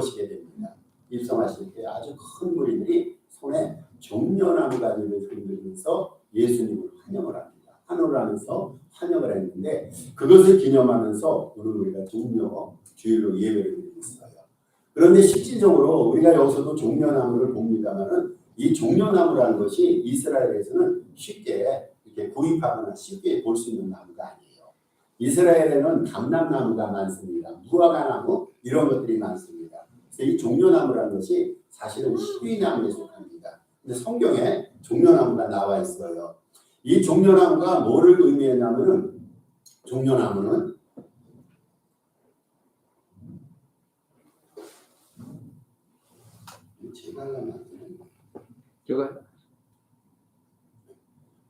들어오시게 됩니다. 입성하실 때 아주 큰 무리들이 손에 종려나무 가지를 흔들면서 예수님을 환영을 합니다. 환호를 하면서 환영을 했는데 그것을 기념하면서 오늘 우리가 종려 주일로 예배를 드리고 있어요. 그런데 실질적으로 우리가 여기서도 종려나무를 봅니다만은 이 종려나무라는 것이 이스라엘에서는 쉽게 이렇게 구입하거나 쉽게 볼 수 있는 나무가 아니에요. 이스라엘에는 감람나무가 많습니다. 무화과나무 이런 것들이 많습니다. 그래서 이 종려나무라는 것이 사실은 희귀나무에 속합니다. 근데 성경에 종려나무가 나와 있어요. 이 종려나무가 뭐를 의미했냐면은 종려나무는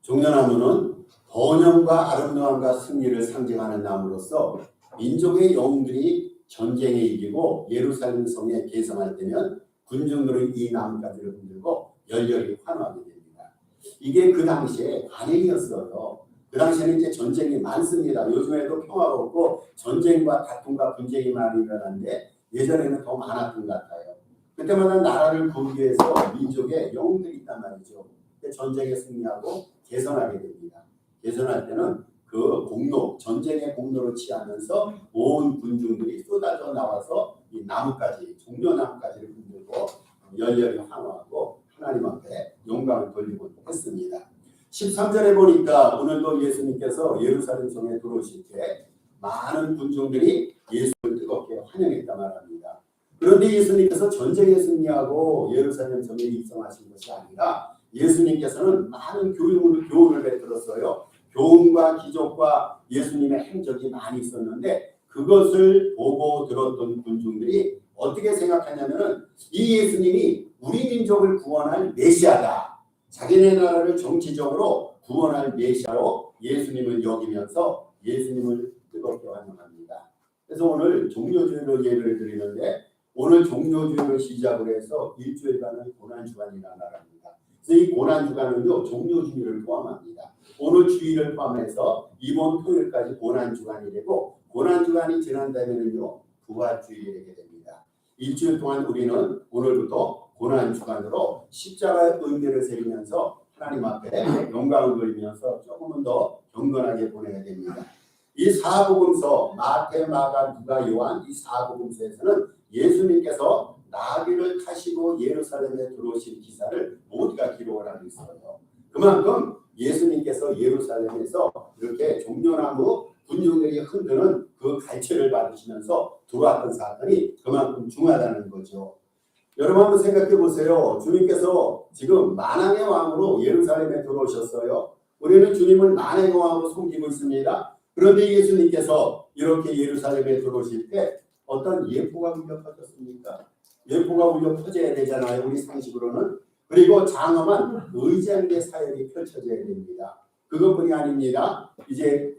종려나무는 번영과 아름다움과 승리를 상징하는 나무로서 민족의 영웅들이 전쟁에 이기고 예루살렘 성에 개성할 때면 군중들은 이 나뭇가지를 흔들고 열렬히 환호하게 됩니다. 이게 그 당시에 관행이었어요. 그 당시에는 이제 전쟁이 많습니다. 요즘에도 평화롭고 전쟁과 다툼과 분쟁이 많이 일어나는데 예전에는 더 많았던 것 같아요. 그때마다 나라를 구하기 위해서 민족의 영웅들이 있단 말이죠. 전쟁에 승리하고 개선하게 됩니다. 개선할 때는 그 공로, 전쟁의 공로를 취하면서 온 군중들이 쏟아져 나와서 이 나무까지, 종려나무까지를 흔들고 열렬히 환호하고 하나님 앞에 영광을 돌리고 했습니다. 13절에 보니까 오늘도 예수님께서 예루살렘 성에 들어오실 때 많은 군중들이 예수를 뜨겁게 환영했다 말합니다. 그런데 예수님께서 전쟁에 승리하고 예루살렘 성에 입성하신 것이 아니라 예수님께서는 많은 교훈을 베풀었어요. 교훈과 기적과 예수님의 행적이 많이 있었는데 그것을 보고 들었던 군중들이 어떻게 생각하냐면은 이 예수님이 우리 민족을 구원할 메시아다. 자기네 나라를 정치적으로 구원할 메시아로 예수님을 여기면서 예수님을 뜨겁게 환영합니다. 그래서 오늘 종려주일로 예배를 드리는데 오늘 종려주일을 시작으로 해서 일주일간은 고난주간이라는 날입니다. 그래서 이 고난주간은요 종려주일을 포함합니다. 오늘 주일을 포함해서 이번 토요일까지 고난주간이 되고 고난주간이 지난다면은요 부활주일이 되게 됩니다. 일주일 동안 우리는 오늘부터 고난주간으로 십자가의 의미를 새기면서 하나님 앞에 영광을 돌리면서 조금은 더 경건하게 보내야 됩니다. 이 사복음서 마태, 마가, 누가, 요한 이 사복음서에서는 예수님께서 나귀를 타시고 예루살렘에 들어오신 기사를 모두가 기록을 하고 있어요. 그만큼 예수님께서 예루살렘에서 이렇게 종려나무 군중들이 흔드는 그 갈채를 받으시면서 들어왔던 사건이 그만큼 중요하다는 거죠. 여러분 한번 생각해 보세요. 주님께서 지금 만왕의 왕으로 예루살렘에 들어오셨어요. 우리는 주님을 만왕의 왕으로 섬기고 있습니다. 그런데 예수님께서 이렇게 예루살렘에 들어오실 때 어떤 예포가 울려 퍼졌습니까? 예포가 울려 퍼져야 되잖아요. 우리 상식으로는. 그리고 장엄한 의장대 사역이 펼쳐져야 됩니다. 그것뿐이 아닙니다. 이제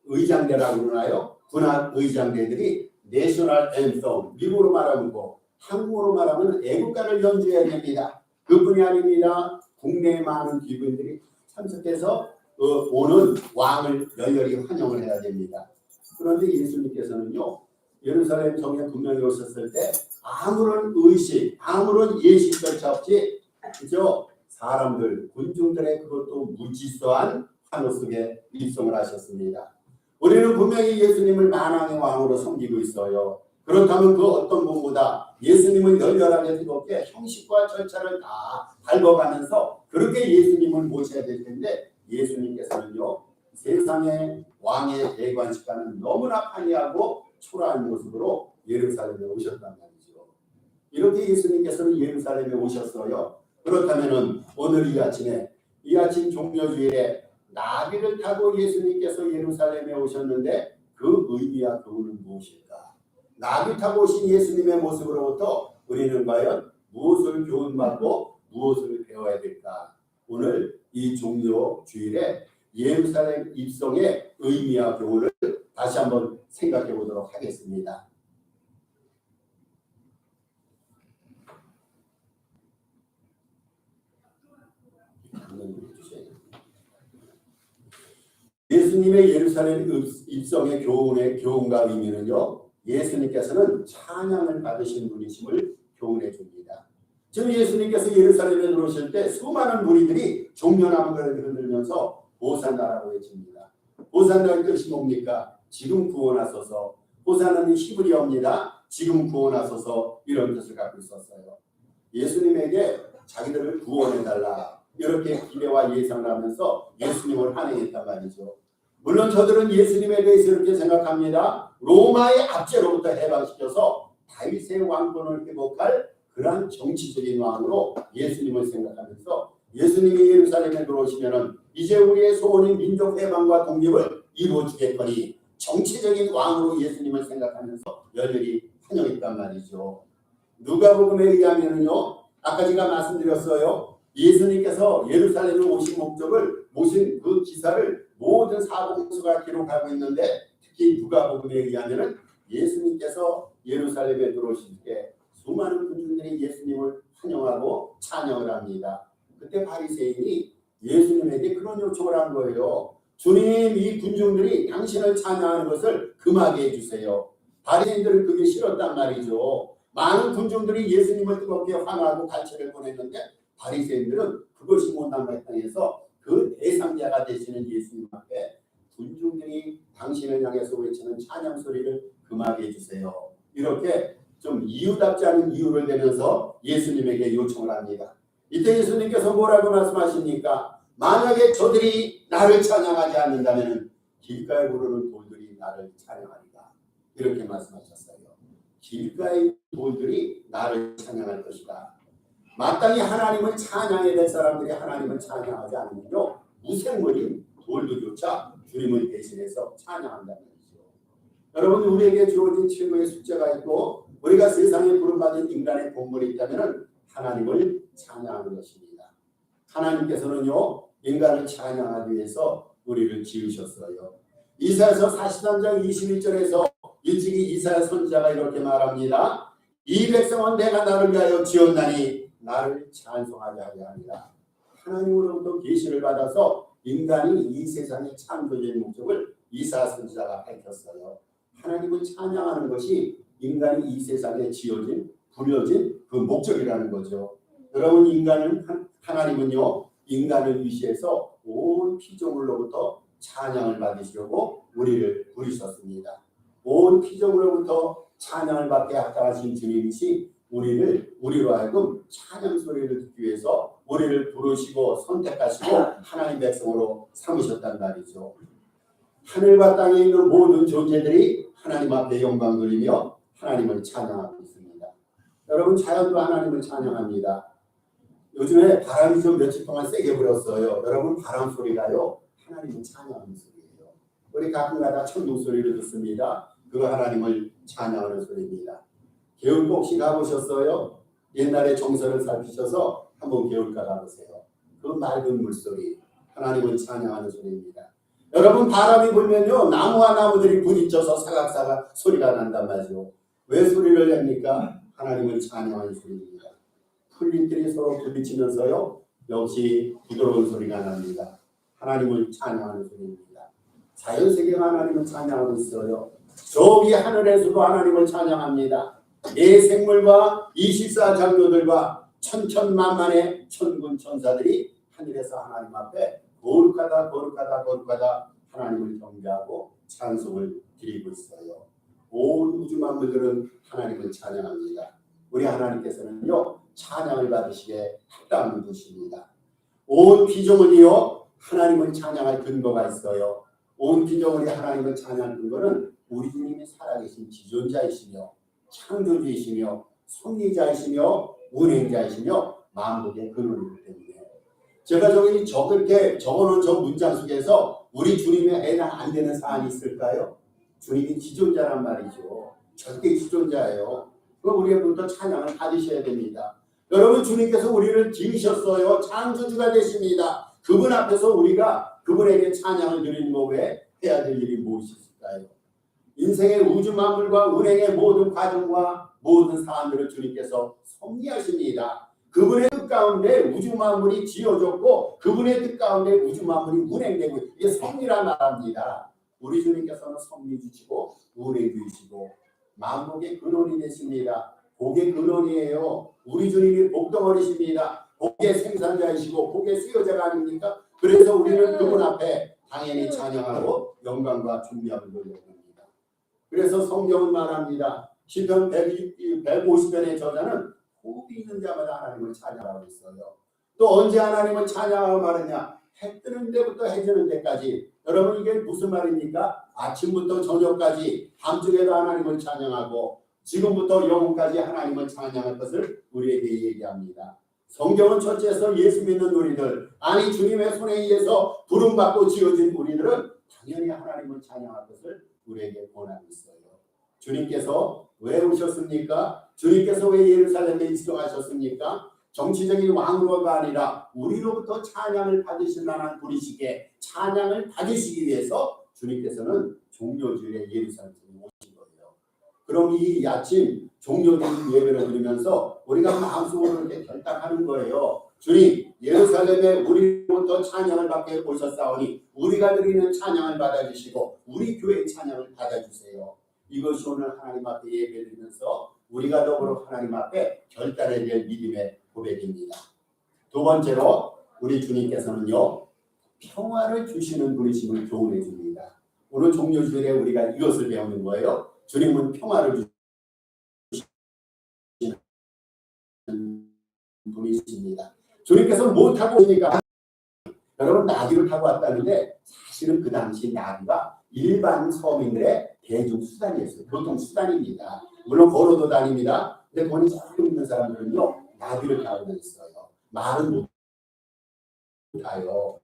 의장대라고 그러나요? 군악 의장대들이 내셔널 앤섬, 미국으로 말하면 뭐 한국어로 말하면 애국가를 연주해야 됩니다. 그뿐이 아닙니다. 국내에 많은 귀빈들이 참석해서 오는 왕을 열렬히 환영을 해야 됩니다. 그런데 예수님께서는요 예루살렘 성에 분명히 오셨을 때 아무런 의식, 아무런 예식조차 없이 그저 사람들, 군중들의 그것도 무질서한 환호 속에 입성을 하셨습니다. 우리는 분명히 예수님을 만왕의 왕으로 섬기고 있어요. 그렇다면 그 어떤 분보다 예수님을 열렬하게 뜨겁게 형식과 절차를 다 밟아가면서 그렇게 예수님을 모셔야 될 텐데 예수님께서는요 세상의 왕의 대관식과는 너무나 판이하고 초라한 모습으로 예루살렘에 오셨단 말이죠. 이렇게 예수님께서는 예루살렘에 오셨어요. 그렇다면 오늘 이 아침 종려주일에 나귀를 타고 예수님께서 예루살렘에 오셨는데 그 의미와 교훈은 무엇일까? 나귀 타고 오신 예수님의 모습으로부터 우리는 과연 무엇을 교훈받고 무엇을 배워야 될까? 오늘 이 종려주일에 예루살렘 입성의 의미와 교훈을 다시 한번 생각해 보도록 하겠습니다. 예수님의 예루살렘 입성의 교훈과 의미는요. 예수님께서는 찬양을 받으신 분이심을 교훈해 줍니다. 지금 예수님께서 예루살렘에 들어오실 때 수많은 무리들이 종려나무를 흔들면서 호산나라고 외칩니다. 호산나의 뜻이 뭡니까? 지금 구원하소서. 호산나는 히브리어입니다. 지금 구원하소서, 이런 뜻을 갖고 있었어요. 예수님에게 자기들을 구원해달라, 이렇게 기대와 예상을 하면서 예수님을 환영했단 말이죠. 물론 저들은 예수님에 대해서 이렇게 생각합니다. 로마의 압제로부터 해방시켜서 다윗의 왕권을 회복할 그러한 정치적인 왕으로 예수님을 생각하면서, 예수님이 예루살렘에 들어오시면은 이제 우리의 소원인 민족 해방과 독립을 이루어 주겠거니, 정치적인 왕으로 예수님을 생각하면서 열렬히 환영했단 말이죠. 누가복음에 의하면은요, 아까 제가 말씀드렸어요. 예수님께서 예루살렘에 오신 목적을, 모신 그 기사를 모든 사복음서가 기록하고 있는데, 특히 누가복음에 의하면은 예수님께서 예루살렘에 들어오실 때 수많은 군중들이 예수님을 환영하고 찬양을 합니다. 그때 바리새인이 예수님에게 그런 요청을 한 거예요. 주님, 이 군중들이 당신을 찬양하는 것을 금하게 해주세요. 바리새인들은 그게 싫었단 말이죠. 많은 군중들이 예수님을 뜨겁게 환호하고 갈채를 보냈는데 바리새인들은 그것이 못난 마땅해서 그 대상자가 되시는 예수님 앞에 군중들이 당신을 향해서 외치는 찬양 소리를 금하게 해주세요. 이렇게 좀 이유답지 않은 이유를 대면서 예수님에게 요청을 합니다. 이때 예수님께서 뭐라고 말씀하십니까? 만약에 저들이 나를 찬양하지 않는다면 길가에 구르는 돌들이 나를 찬양하리라, 이렇게 말씀하셨어요. 길가의 돌들이 나를 찬양할 것이다. 마땅히 하나님을 찬양해야 될 사람들이 하나님을 찬양하지 않으면요, 무생물인 돌들조차 주님을 대신해서 찬양한다는 것이죠. 여러분, 우리에게 주어진 최고의 숙제가 있고 우리가 세상에 부름받은 인간의 본분이 있다면 하나님을 찬양하는 것입니다. 하나님께서는요, 인간을 찬양하기 위해서 우리를 지으셨어요. 이사야서 43장 21절에서 일찍이 이사야 선지자가 이렇게 말합니다. 이 백성은 내가 나를 위하여 지었나니 나를 찬송하게 하려 합니다. 하나님으로부터 계시를 받아서 인간이 이 세상의 창조적인 목적을 이사야 선지자가 밝혔어요. 하나님을 찬양하는 것이 인간이 이 세상에 지어진, 부려진 그 목적이라는 거죠. 여러분, 하나님은요, 인간을 위시해서 온 피조물로부터 찬양을 받으시려고 우리를 부르셨습니다. 온 피조물로부터 찬양을 받게 합당하신 주님이시 우리로 하여금 찬양 소리를 듣기 위해서 우리를 부르시고 선택하시고 하나님 백성으로 삼으셨단 말이죠. 하늘과 땅에 있는 모든 존재들이 하나님 앞에 영광 돌리며 하나님을 찬양하고 있습니다. 여러분, 자연도 하나님을 찬양합니다. 요즘에 바람이 좀 며칠 동안 세게 불었어요. 여러분, 바람 소리가요, 하나님을 찬양하는 소리예요. 우리 가끔가다 천둥 소리를 듣습니다. 그거 하나님을 찬양하는 소리입니다. 개울가 혹시 가보셨어요? 옛날에 정선을 살피셔서 한번 개울가 가보세요. 그 맑은 물소리, 하나님을 찬양하는 소리입니다. 여러분, 바람이 불면요, 나무와 나무들이 부딪혀서 사각사각 소리가 난단 말이죠. 왜 소리를 냅니까? 하나님을 찬양하는 소리입니다. 풀잎들이 서로 부딪히면서요, 역시 부드러운 소리가 납니다. 하나님을 찬양하는 소리입니다. 자연세계가 하나님을 찬양하고 있어요. 저 위 하늘에서도 하나님을 찬양합니다. 예 생물과 24장로들과 천천만만의 천군 천사들이 하늘에서 하나님 앞에 거룩하다 거룩하다 거룩하다 하나님을 경배하고 찬송을 드리고 있어요. 온 우주 만물들은 하나님을 찬양합니다. 우리 하나님께서는요, 찬양을 받으시게 합당한 분이십니다. 온 피조물이요, 하나님을 찬양할 근거가 있어요. 온 피조물이 하나님을 찬양할 근거는 우리 주님이 살아계신 지존자이시며 창조주이시며 섭리자이시며 운행자이시며 만국의 근원이기 때문에, 제가 저렇게 적어놓은 저 문장 속에서 우리 주님에 해당 안 되는 사안이 있을까요? 주님이 지존자란 말이죠. 절대 지존자예요. 그럼 우리로부터 찬양을 받으셔야 됩니다. 여러분, 주님께서 우리를 지으셨어요. 창조주가 되십니다. 그분 앞에서 우리가 그분에게 찬양을 드리는 거 외에 해야 될 일이 무엇이 있을까요? 인생의 우주 만물과 운행의 모든 과정과 모든 사안들을 주님께서 섭리하십니다. 그분의 뜻 가운데 우주 만물이 지어졌고 그분의 뜻 가운데 우주 만물이 운행되고, 이게 섭리란 말합니다. 우리 주님께서는 섭리주시고 운행주이시고 만복의 근원이 되십니다. 복의 근원이에요. 우리 주님이 복덩어리십니다. 복의 생산자이시고 복의 수요자가 아닙니까? 그래서 우리는 그분 앞에 당연히 찬양하고 영광과 존귀함을 돌려드립니다. 그래서 성경은 말합니다. 시편 150편의 저자는 호흡이 있는 자마다 하나님을 찬양하고 있어요. 또 언제 하나님을 찬양하고 말하냐? 해 뜨는 데부터 해 지는 데까지. 여러분 이게 무슨 말입니까? 아침부터 저녁까지 밤중에도 하나님을 찬양하고 지금부터 영혼까지 하나님을 찬양할 것을 우리에게 얘기합니다. 성경은 첫째에서 예수 믿는 우리들, 아니 주님의 손에 의해서 부름받고 지어진 우리들은 당연히 하나님을 찬양할 것을 우리에게 권하고 있어요. 주님께서 왜 오셨습니까? 주님께서 왜 예루살렘에 이동하셨습니까? 정치적인 왕으로가 아니라 우리로부터 찬양을 받으신다는 분이시기에 찬양을 받으시기 위해서 주님께서는 종료주일에 예루살렘에 오신 거예요. 그럼 이 아침 종료주일 예배를 드리면서 우리가 마음속으로 이렇게 결단하는 거예요. 주님, 예루살렘에 우리로부터 찬양을 받게 오셨사오니 우리가 드리는 찬양을 받아주시고 우리 교회의 찬양을 받아주세요. 이것이 오늘 하나님 앞에 예배드리면서 우리가 더불어 하나님 앞에 결단해야 될 믿음의 고백입니다. 두 번째로 우리 주님께서는요, 평화를 주시는 분이심을 교훈해 줍니다. 오늘 종료주일에 우리가 이것을 배우는 거예요. 주님은 평화를 주시는 분이십니다. 주님께서 뭐 타고 오니까 여러분 나귀를 타고 왔다는데 사실은 그 당시 나귀가 일반 서민들의 대중수단이었어요. 교통수단입니다. 물론 걸어도 다닙니다. 근데 돈이 조금 있는 사람들은요 나귀를 타고 다녔어요. 말은 못 타요.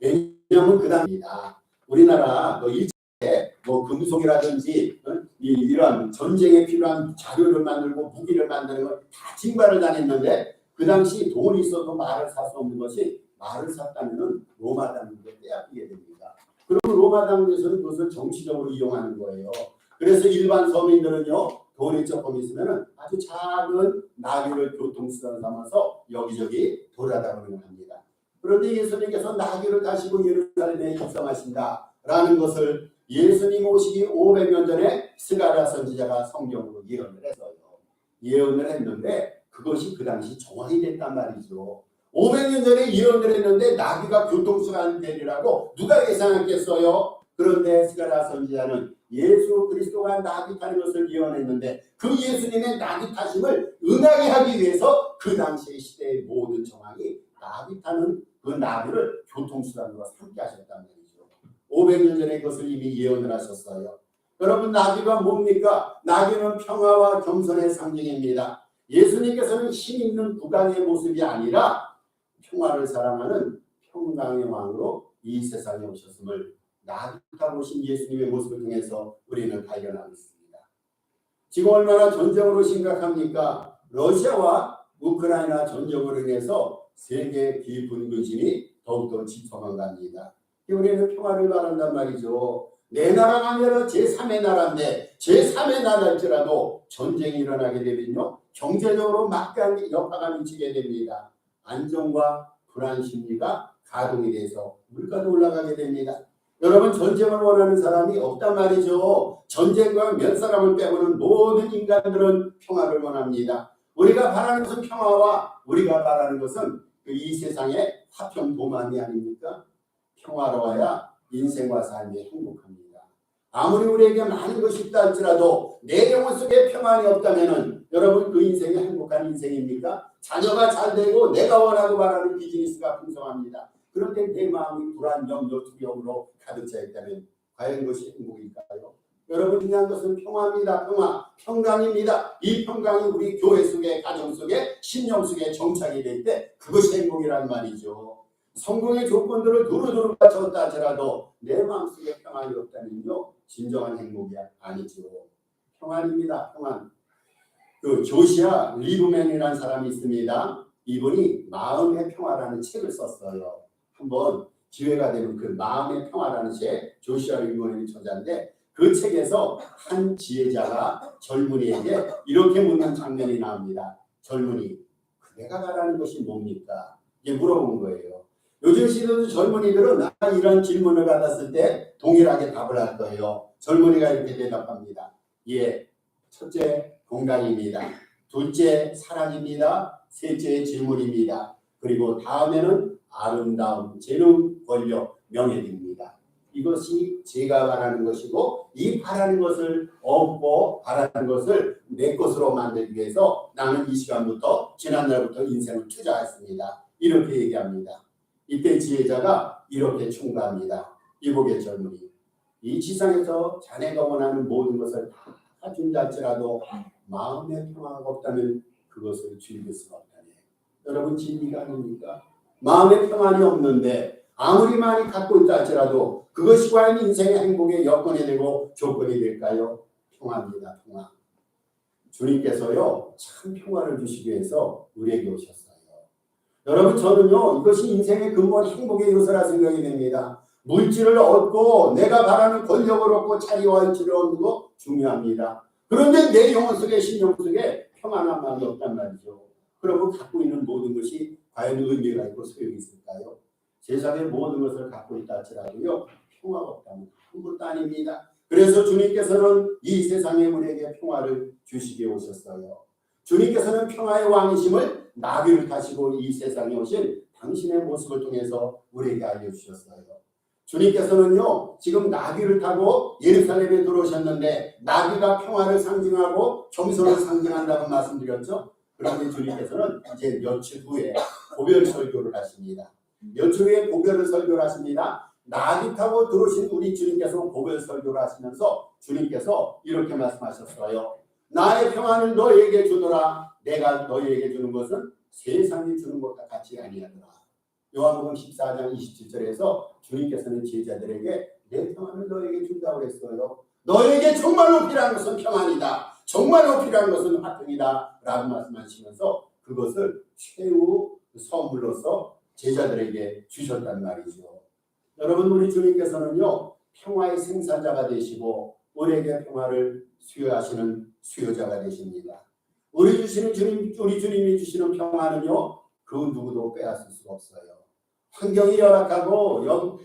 왜냐하면 그 당시입니다. 우리나라 일제에 금속이라든지 이런 전쟁에 필요한 자료를 만들고 무기를 만드는 걸 다 징발을 당했는데 그 당시 돈이 있어도 말을 살 수 없는 것이 말을 샀다면 로마 당국에 빼앗기게 됩니다. 그리고 로마 당국에서는 그것을 정치적으로 이용하는 거예요. 그래서 일반 서민들은요 돈이 조금 있으면 아주 작은 나귀를 교통수단 삼아서 여기저기 돌아다니는 합니다. 그런데 예수님께서 나귀를 타시고 예루살렘에 입성하신다라는 것을 예수님 오시기 500년 전에 스가랴 선지자가 성경으로 예언을 했어요. 예언을 했는데 그것이 그 당시 정황이 됐단 말이죠. 500년 전에 예언을 했는데 나귀가 교통수단 되리라고 누가 예상했겠어요? 그런데 스가랴 선지자는 예수 그리스도가 나귀 타는 것을 예언했는데 그 예수님의 나귀 타심을 응하게 하기 위해서 그 당시의 시대의 모든 정황이 나귀 타는 그 나귀를 교통수단으로 삼게 하셨단 말이죠. 500년 전에 그것을 이미 예언을 하셨어요. 여러분 나귀가 뭡니까? 나귀는 평화와 겸손의 상징입니다. 예수님께서는 힘 있는 국왕의 모습이 아니라 평화를 사랑하는 평강의 왕으로 이 세상에 오셨음을 나귀 타고 오신 예수님의 모습을 통해서 우리는 발견하고 있습니다. 지금 얼마나 전쟁으로 심각합니까? 러시아와 우크라이나 전쟁으로 인해서 세계 비분근심이 더욱더 짙어만 갑니다. 우리는 평화를 바란단 말이죠. 내 나라가 아니라 제3의 나라인데 제3의 나라일지라도 전쟁이 일어나게 되면요 경제적으로 막강한 여파가 미치게 됩니다. 안정과 불안 심리가 가동이 돼서 물가도 올라가게 됩니다. 여러분 전쟁을 원하는 사람이 없단 말이죠. 전쟁과 몇 사람을 빼고는 모든 인간들은 평화를 원합니다. 우리가 바라는 것은 평화와 우리가 바라는 것은 이 세상의 화평도만이 아닙니까? 평화로워야 인생과 삶이 행복합니다. 아무리 우리에게 많은 것이 있다 할지라도 내 영혼 속에 평안이 없다면 여러분 그 인생이 행복한 인생입니까? 자녀가 잘 되고 내가 원하고 바라는 비즈니스가 풍성합니다. 그런데 내 마음이 불안, 염려, 두려움으로 가득 차 있다면 과연 그것이 행복일까요? 여러분 중요한 것은 평화입니다. 평화, 평강입니다. 이 평강이 우리 교회 속에, 가정 속에, 신령 속에 정착이 될 때 그것이 행복이란 말이죠. 성공의 조건들을 두루두루 갖췄다 하더라도 내 마음속에 평안이 없다면요 진정한 행복이 아니죠. 평안입니다. 평안. 그 조시아 리브맨이라는 사람이 있습니다. 이분이 마음의 평화라는 책을 썼어요. 한번 기회가 되면 그 마음의 평화라는 책, 조시아 리브맨이 저자인데 그 책에서 한 지혜자가 젊은이에게 이렇게 묻는 장면이 나옵니다. 젊은이, 내가 바라는 것이 뭡니까? 이게 물어본 거예요. 요즘 시대도 젊은이들은 이런 질문을 받았을 때 동일하게 답을 할 거예요. 젊은이가 이렇게 대답합니다. 예, 첫째 건강입니다. 둘째 사랑입니다. 셋째 질문입니다. 그리고 다음에는 아름다움, 재능, 권력, 명예입니다. 이것이 제가 바라는 것이고 이 바라는 것을 얻고 바라는 것을 내 것으로 만들기 위해서 나는 이 시간부터 지난날부터 인생을 투자했습니다. 이렇게 얘기합니다. 이때 지혜자가 이렇게 충고합니다. 이복의 젊은이, 이 지상에서 자네가 원하는 모든 것을 다 준다 할지라도 마음의 평화가 없다면 그것을 즐길 수가 없다네. 여러분 진리가 아닙니까? 마음의 평안이 없는데 아무리 많이 갖고 있다 할지라도 그것이 과연 인생의 행복의 여건이 되고 조건이 될까요? 평화입니다. 평화. 주님께서요 참 평화를 주시기 위해서 우리에게 오셨어요. 여러분 저는요 이것이 인생의 근본 행복의 요소라 생각이 됩니다. 물질을 얻고 내가 바라는 권력을 얻고 자리와 위치를 얻는 거 중요합니다. 그런데 내 영혼 속에 심령 속에 평안한 마음이 없단 말이죠. 그러고 갖고 있는 모든 것이 과연 의미가 있고 소용이 있을까요? 세상의 모든 것을 갖고 있다 할지라도요 평화가 없다면 아무것도 아닙니다. 그래서 주님께서는 이 세상의 우리에게 평화를 주시게 오셨어요. 주님께서는 평화의 왕이심을 나귀를 타시고 이 세상에 오신 당신의 모습을 통해서 우리에게 알려주셨어요. 주님께서는요 지금 나귀를 타고 예루살렘에 들어오셨는데 나귀가 평화를 상징하고 정서를 상징한다고 말씀드렸죠. 그런데 주님께서는 이제 며칠 후에 고별 설교를 하십니다. 며칠 후에 고별 설교를 하십니다. 나귀 타고 들어오신 우리 주님께서 고별 설교를 하시면서 주님께서 이렇게 말씀하셨어요. 나의 평안을 너희에게 주노라. 내가 너희에게 주는 것은 세상이 주는 것과 같이 아니하더라. 요한복음 14장 27절에서 주님께서는 제자들에게 내 평안을 너희에게 준다고 했어요. 너희에게 정말로 필요한 것은 평안이다. 정말로 필요한 것은 화평이다. 라고 말씀하시면서 그것을 최후 선물로서 제자들에게 주셨단 말이죠. 여러분 우리 주님께서는요 평화의 생산자가 되시고 우리에게 평화를 수여하시는 수요자가 되십니다. 우리 주님이 주시는 평화는요 그 누구도 빼앗을 수가 없어요. 환경이 열악하고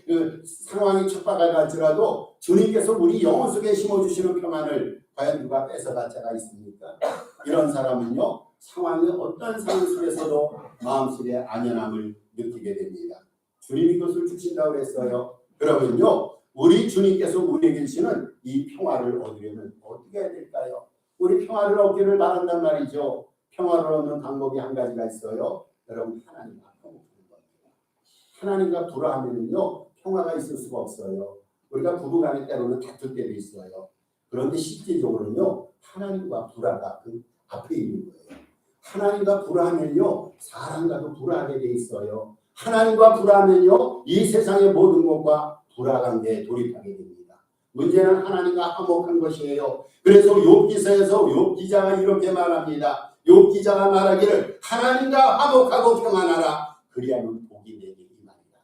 상황이 척박하다 할지라도 주님께서 우리 영혼 속에 심어주시는 평안을 과연 누가 뺏어갈 자가 있습니까? 이런 사람은요 상황의 어떤 상황 속에서도 마음속에 안연함을 느끼게 됩니다. 주님이 그것을 주신다고 했어요. 그러면요 우리 주님께서 우리에게 주시는 이 평화를 얻으려면 어떻게 해야 될까요? 우리 평화를 얻기를 바란단 말이죠. 평화를 얻는 방법이 한 가지가 있어요. 여러분 하나님과 화목하는 겁니다. 하나님과 불화하면요 평화가 있을 수가 없어요. 우리가 부부간에 때로는 다툴 때도 있어요. 그런데 실질적으로는요 하나님과 불화가 그 앞에 있는 거예요. 하나님과 불화하면요 사람과도 불화하게 돼 있어요. 하나님과 불화하면요 이 세상의 모든 것과 불화 관계에 돌입하게 됩니다. 문제는 하나님과 화목한 것이에요. 그래서 욥기서에서 욥 기자가 이렇게 말합니다. 욥 기자가 말하기를 하나님과 화목하고 평안하라. 그리하면 복이 내게 임하리라.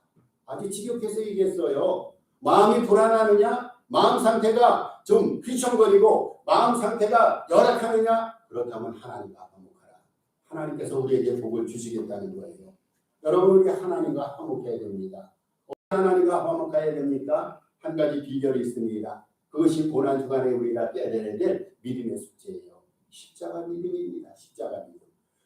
아주 지겹게서 얘기했어요. 마음이 불안하느냐? 마음 상태가 좀 휘청거리고 마음 상태가 열악하느냐? 그렇다면 하나님과 화목하라. 하나님께서 우리에게 복을 주시겠다는 거예요. 여러분 우리 하나님과 화목해야 됩니다. 하나님과 화목해야 됩니까? 한 가지 비결이 있습니다. 그것이 고난주간에 우리가 떼내야 될 믿음의 숙제예요. 십자가 믿음입니다. 십자가 믿음.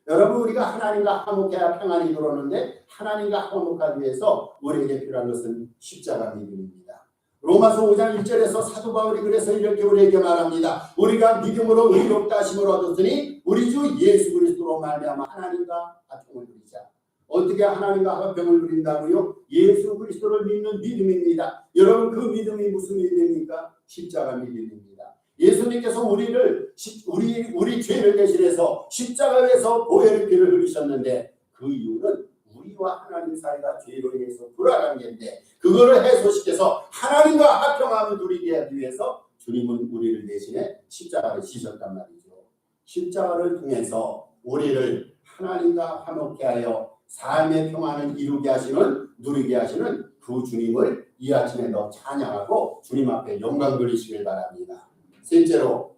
여러분 우리가 하나님과 화목해야 평안이 들어오는데 하나님과 화목하기 위해서 우리에게 필요한 것은 십자가 믿음입니다. 로마서 5장 1절에서 사도 바울이 그래서 이렇게 우리에게 말합니다. 우리가 믿음으로 의롭다 하심을 얻었으니 우리 주 예수 그리스도로 말미암아 하나님과 화평을 누리자. 어떻게 하나님과 화평을 누린다고요? 예수 그리스도를 믿는 믿음입니다. 여러분 그 믿음이 무슨 믿음입니까? 십자가 믿음입니다. 예수님께서 우리 죄를 대신해서 십자가에서 보혈의 피를 흘리셨는데 그 이유는 우리와 하나님 사이가 죄로 인해서 돌아간게인데 그거를 해소시켜서 하나님과 화평함을 누리게 하기 위해서 주님은 우리를 대신해 십자가를 지셨단 말이죠. 십자가를 통해서 우리를 하나님과 화목케 하여 삶의 평안을 이루게 하시는 누리게 하시는 그 주님을 이 아침에 더 찬양하고 주님 앞에 영광 돌리시길 바랍니다. 셋째로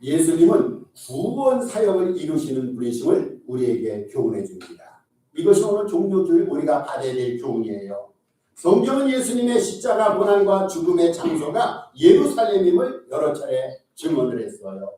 예수님은 구원 사역을 이루시는 분이심을 우리에게 교훈해 줍니다. 이것이 오늘 종료주일 우리가 받아야 될 교훈이에요. 성경은 예수님의 십자가 고난과 죽음의 장소가 예루살렘임을 여러 차례 증언을 했어요.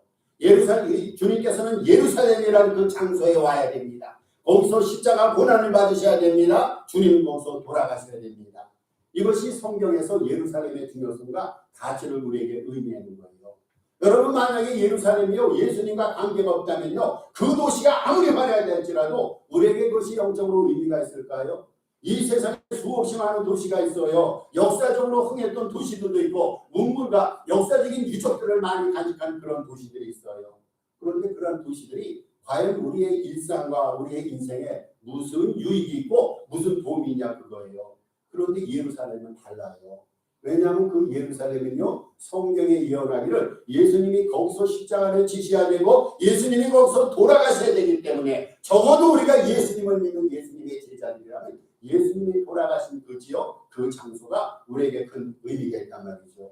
주님께서는 예루살렘이라는 그 장소에 와야 됩니다. 거기서 십자가 고난을 받으셔야 됩니다. 주님은 거기서 돌아가셔야 됩니다. 이것이 성경에서 예루살렘의 중요성과 가치를 우리에게 의미하는 거예요. 여러분, 만약에 예루살렘이요 예수님과 관계가 없다면요 그 도시가 아무리 화려하다 할지라도 우리에게 그것이 영적으로 의미가 있을까요? 이 세상에 수없이 많은 도시가 있어요. 역사적으로 흥했던 도시들도 있고 문물과 역사적인 유적들을 많이 간직한 그런 도시들이 있어요. 그런데 그런 도시들이 과연 우리의 일상과 우리의 인생에 무슨 유익이 있고 무슨 도움이 있냐 그거예요. 그런데 예루살렘은 달라요. 왜냐하면 그 예루살렘은요 성경에 예언하기를 예수님이 거기서 십자가를 지셔야 되고 예수님이 거기서 돌아가셔야 되기 때문에 적어도 우리가 예수님을 믿는 예수님의 제자들이라면 예수님이 돌아가신 그 지역 그 장소가 우리에게 큰 의미가 있단 말이죠.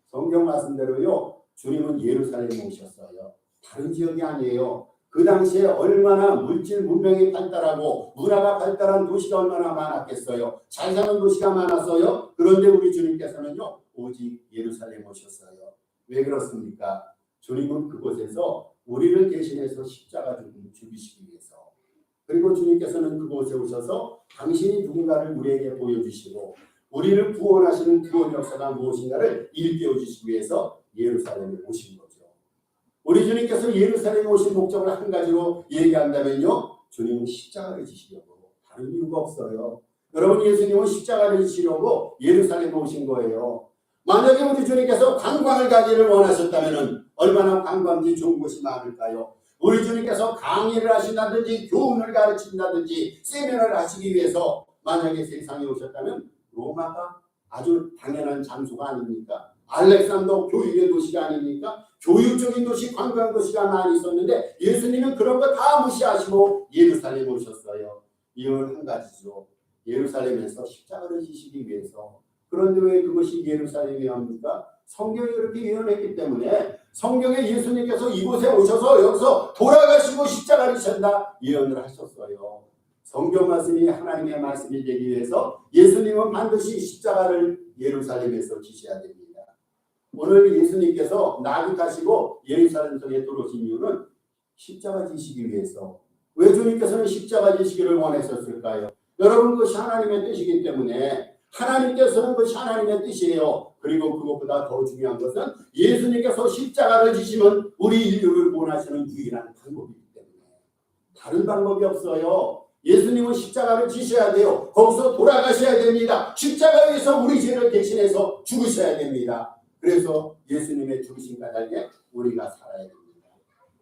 성경 말씀대로요 주님은 예루살렘에 오셨어요. 다른 지역이 아니에요. 그 당시에 얼마나 물질 문명이 발달하고 문화가 발달한 도시가 얼마나 많았겠어요. 잘 사는 도시가 많았어요. 그런데 우리 주님께서는요 오직 예루살렘 오셨어요. 왜 그렇습니까? 주님은 그곳에서 우리를 대신해서 십자가 죽이시기 위해서, 그리고 주님께서는 그곳에 오셔서 당신이 누군가를 우리에게 보여주시고 우리를 구원하시는 구원 역사가 무엇인가를 일깨워 주시기 위해서 예루살렘에 오신 거죠. 우리 주님께서 예루살렘에 오신 목적을 한 가지로 얘기한다면요 주님은 십자가를 지시려고, 다른 이유가 없어요. 여러분, 예수님은 십자가를 지시려고 예루살렘에 오신 거예요. 만약에 우리 주님께서 관광을 가기를 원하셨다면 얼마나 관광지 좋은 곳이 많을까요? 우리 주님께서 강의를 하신다든지 교훈을 가르친다든지 세미나를 하시기 위해서 만약에 세상에 오셨다면 로마가 아주 당연한 장소가 아닙니까? 알렉산더 교육의 도시가 아닙니까? 교육적인 도시, 관광 도시가 많이 있었는데 예수님은 그런 거 다 무시하시고 예루살렘에 오셨어요. 이유는 한 가지죠. 예루살렘에서 십자가를 지시기 위해서. 그런데 왜 그것이 예루살렘이야 합니까? 성경이 그렇게 예언했기 때문에 성경에 예수님께서 이곳에 오셔서 여기서 돌아가시고 십자가를 지신다 예언을 하셨어요. 성경 말씀이 하나님의 말씀이 되기 위해서 예수님은 반드시 십자가를 예루살렘에서 지셔야 됩니다. 오늘 예수님께서 나귀타시고 예루살렘 성에 들어오신 이유는 십자가 지시기 위해서. 왜 주님께서는 십자가 지시기를 원하셨을까요? 여러분, 그것이 하나님의 뜻이기 때문에 하나님께서는 그것이 하나님의 뜻이에요. 그리고 그것보다 더 중요한 것은 예수님께서 십자가를 지시면 우리 인류를 구원하시는 유일한 방법이기 때문에 다른 방법이 없어요. 예수님은 십자가를 지셔야 돼요. 거기서 돌아가셔야 됩니다. 십자가에서 우리 죄를 대신해서 죽으셔야 됩니다. 그래서 예수님의 죽으심과 달리 우리가 살아야 됩니다.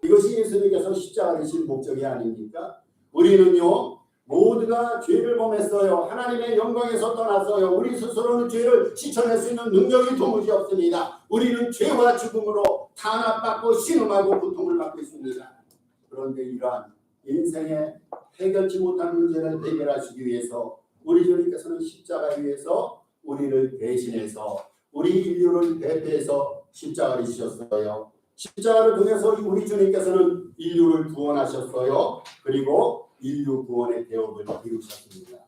이것이 예수님께서 십자가를 지신 목적이 아닙니까? 우리는요 모두가 죄를 범했어요. 하나님의 영광에서 떠났어요. 우리 스스로는 죄를 씻어낼 수 있는 능력이 도무지 없습니다. 우리는 죄와 죽음으로 탄압받고 신음하고 고통을 받고 있습니다. 그런데 이러한 인생에 해결치 못한 문제를 해결하시기 위해서 우리 주님께서는 십자가 위에서 우리를 대신해서 우리 인류를 대표해서 십자가를 지셨어요. 십자가를 통해서 우리 주님께서는 인류를 구원하셨어요. 그리고 인류 구원의 대업을 이루셨습니다.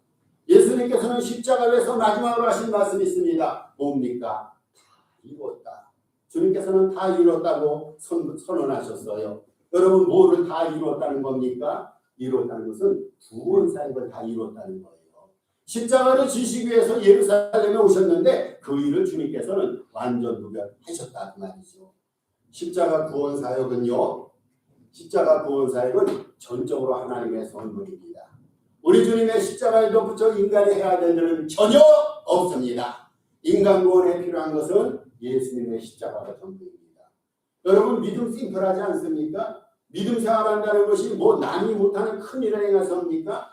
예수님께서는 십자가에서 마지막으로 하신 말씀이 있습니다. 뭡니까? 다 이루었다. 주님께서는 다 이루었다고 선언하셨어요. 여러분, 뭐를 다 이루었다는 겁니까? 이루었다는 것은 구원 사역을 다 이루었다는 거예요. 십자가를 지시기 위해서 예루살렘에 오셨는데 그 일을 주님께서는 완전 무별하셨다 그 말이죠. 십자가 구원 사역은요, 십자가 구원 사역은 전적으로 하나님의 선물입니다. 우리 주님의 십자가에 덧붙여 인간이 해야 될 일은 전혀 없습니다. 인간 구원에 필요한 것은 예수님의 십자가가 전부입니다. 여러분, 믿음 심플하지 않습니까? 믿음 생활한다는 것이 뭐 남이 못하는 큰 일을 행하십니까?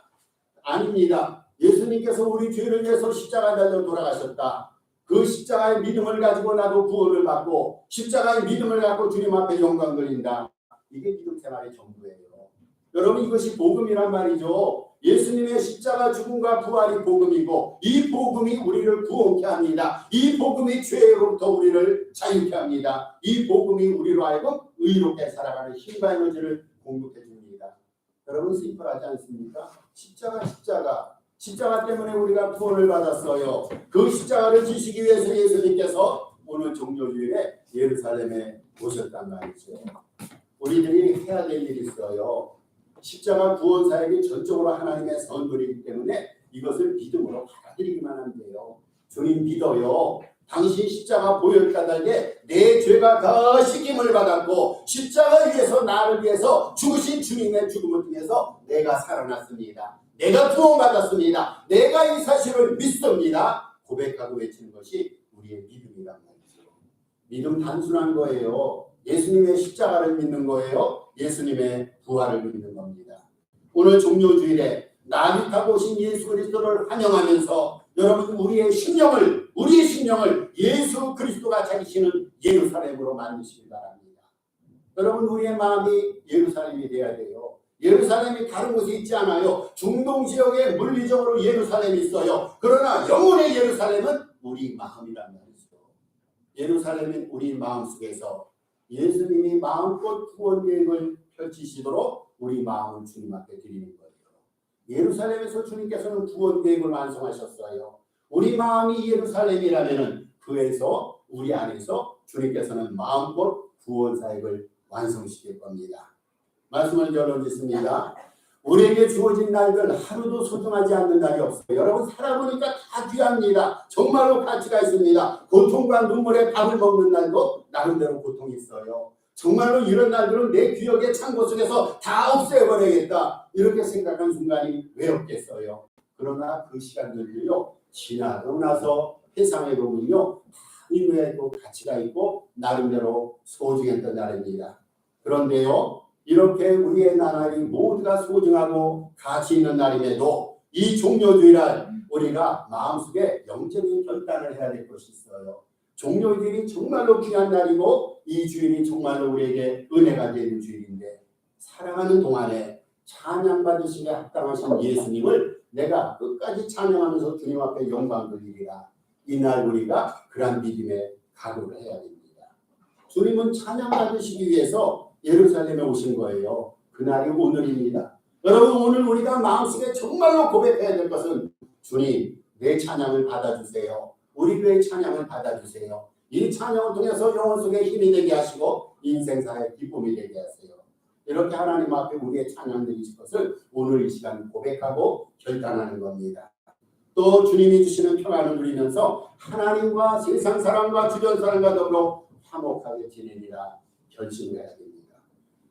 아닙니다. 예수님께서 우리 죄를 위해서 십자가에 달려 돌아가셨다. 그 십자가의 믿음을 가지고 나도 구원을 받고 십자가의 믿음을 갖고 주님 앞에 영광 돌린다. 이게 믿음 생활의 전부예요. 여러분, 이것이 복음이란 말이죠. 예수님의 십자가 죽음과 부활이 복음이고 이 복음이 우리를 구원케 합니다. 이 복음이 죄로부터 우리를 자유케 합니다. 이 복음이 우리로 하여금 의롭게 살아가는 힘과 에너지를 공급해 줍니다. 여러분, 심플하지 않습니까? 십자가 십자가 때문에 우리가 구원을 받았어요. 그 십자가를 지시기 위해서 예수님께서 오늘 종료주일에 예루살렘에 오셨단 말이죠. 우리들이 해야 될 일이 있어요. 십자가 구원 사역이 전적으로 하나님의 선물이기 때문에 이것을 믿음으로 받아들이기만 하면 돼요. 주님 믿어요. 당신 십자가 보혈 까닭에 내 죄가 다 씻김을 받았고 십자가 위에서 나를 위해서 죽으신 주님의 죽음을 통해서 내가 살아났습니다. 내가 구원받았습니다. 내가 이 사실을 믿습니다. 고백하고 외치는 것이 우리의 믿음이란 말이죠. 믿음 단순한 거예요. 예수님의 십자가를 믿는 거예요. 예수님의 부활을 믿는 겁니다. 오늘 종료주일에 나귀 타고 오신 예수 그리스도를 환영하면서 여러분 우리의 심령을 예수 그리스도가 자기시는 예루살렘으로 만드시기 바랍니다. 여러분 우리의 마음이 예루살렘이 되어야 돼요. 예루살렘이 다른 곳에 있지 않아요. 중동 지역에 물리적으로 예루살렘이 있어요. 그러나 영혼의 예루살렘은 우리 마음이란 말이죠. 예루살렘은 우리 마음속에서 예수님이 마음껏 구원 계획을 펼치시도록 우리 마음을 주님 앞에 드리는 거예요. 예루살렘에서 주님께서는 구원 계획을 완성하셨어요. 우리 마음이 예루살렘이라면 그에서 우리 안에서 주님께서는 마음껏 구원 사역을 완성시킬 겁니다. 말씀을 열어주십니다. 우리에게 주어진 날들 하루도 소중하지 않는 날이 없어요. 여러분 살아보니까 다 귀합니다. 정말로 가치가 있습니다. 고통과 눈물에 밥을 먹는 날도 나름대로 고통이 있어요. 정말로 이런 날들은 내 기억의 창고 속에서 다 없애버려야겠다 이렇게 생각한 순간이 왜 없겠어요. 그러나 그 시간들도요 지나고 나서 회상해보면요 의미에도 가치가 있고 나름대로 소중했던 날입니다. 그런데요 이렇게 우리의 나날이 모두가 소중하고 가치 있는 날임에도 이 종료주일날 우리가 마음속에 영적인 결단을 해야 될 것이 있어요. 종료주일이 정말로 귀한 날이고 이 주일이 정말로 우리에게 은혜가 되는 주일인데 살아가는 동안에 찬양받으시기에 합당하신 예수님을 내가 끝까지 찬양하면서 주님 앞에 영광 돌리리라. 이날 우리가 그런 믿음의 각오를 해야 됩니다. 주님은 찬양받으시기 위해서 예루살렘에 오신 거예요. 그날이 오늘입니다. 여러분 오늘 우리가 마음속에 정말로 고백해야 될 것은 주님 내 찬양을 받아주세요. 우리 교회의 찬양을 받아주세요. 이 찬양을 통해서 영혼 속에 힘이 되게 하시고 인생사의 기쁨이 되게 하세요. 이렇게 하나님 앞에 우리의 찬양 드리실 것을 오늘 이 시간 고백하고 결단하는 겁니다. 또 주님이 주시는 평안을 누리면서 하나님과 세상 사람과 주변 사람과 더불어 화목하게 지내리라 결심해야 됩니다.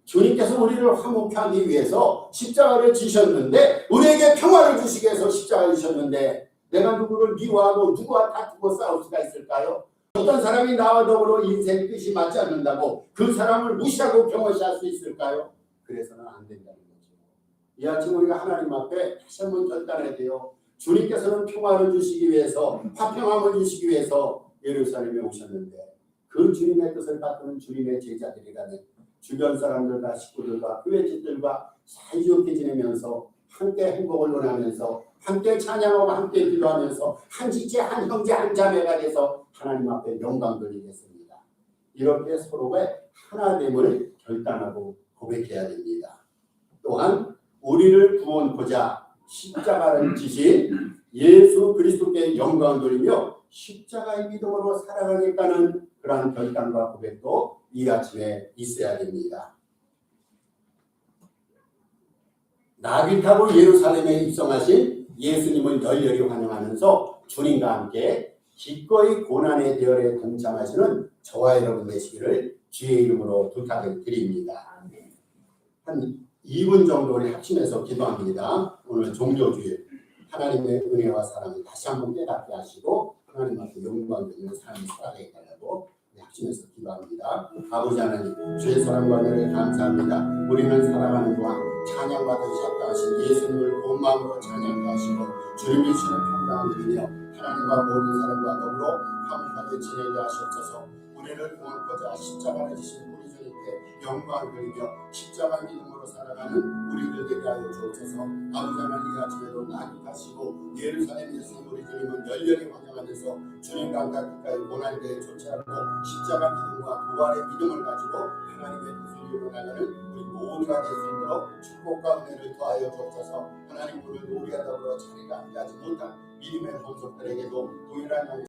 주님께서 우리를 화목하게 하기 위해서 십자가를 지셨는데 우리에게 평화를 주시기 위해서 십자가를 지셨는데 내가 누구를 미워하고 누구와 다투고 싸울 수가 있을까요? 어떤 사람이 나와 더불어 인생 뜻이 맞지 않는다고 그 사람을 무시하고 경허시할 수 있을까요? 그래서는 안 된다는 거죠. 이 아침 우리가 하나님 앞에 다시 한번 결단해야 돼요. 주님께서는 평화를 주시기 위해서 화평함을 주시기 위해서 예루살렘에 오셨는데 그 주님의 뜻을 받드는 주님의 제자들이라면 주변 사람들과 식구들과 교회 집들과 사이좋게 지내면서 함께 행복을 논하면서 함께 찬양하고 함께 기도하면서 한 지체 한 형제 한 자매가 돼서 하나님 앞에 영광 돌리겠습니다. 이렇게 서로의 하나됨을 결단하고 고백해야 됩니다. 또한 우리를 구원코자 십자가를 지신 예수 그리스도께 영광을 돌리며 십자가의 믿음으로 살아가겠다는 그러한 결단과 고백도 이 아침에 있어야 됩니다. 나귀 타고 예루살렘에 입성하신 예수님을 열렬히 환영하면서 주님과 함께 기꺼이 고난의 대열에 동참하시는 저와 여러분 되시기를 주의 이름으로 부탁을 드립니다. 한 2분 정도 우리 합심해서 기도합니다. 오늘 종료주일 하나님의 은혜와 사랑을 다시 한번 깨닫게 하시고 하나님 앞에 영광 되는 삶을 살아가게 달라고 합심해서 기도합니다. 아버지 하나님 주의 사랑과 은혜를 감사합니다. 우리는 살아가는 동안 찬양받으셨다 하신 예수님을 온 마음으로 찬양하시고 주님이 주시는 평강을 누리며 하나님과 모든 사람과 더불어 화목하게 지내게 하시옵소서. 우리를 구원코자 십자가를 지신 우리 주님께 영광을 드리며 십자가 믿음으로 살아가는 우리들 되게 하여 주옵소서. 아버지 하나님 이 아침에도 나귀하시고 예루살렘에서 우리 주님을 열렬히 환영하면서 주님과 가까이 고난에 대해 쫓아가고 십자가 믿음과 부활의 믿음을 가지고 하나님의 뜻을 이루어나가는 우리 모두가 될 수 있도록 축복과 은혜를 더하여 주옵소서. 하나님 오늘 우리가 더불어 자리가 함께하지 못한 믿음의 권속들에게도 동일한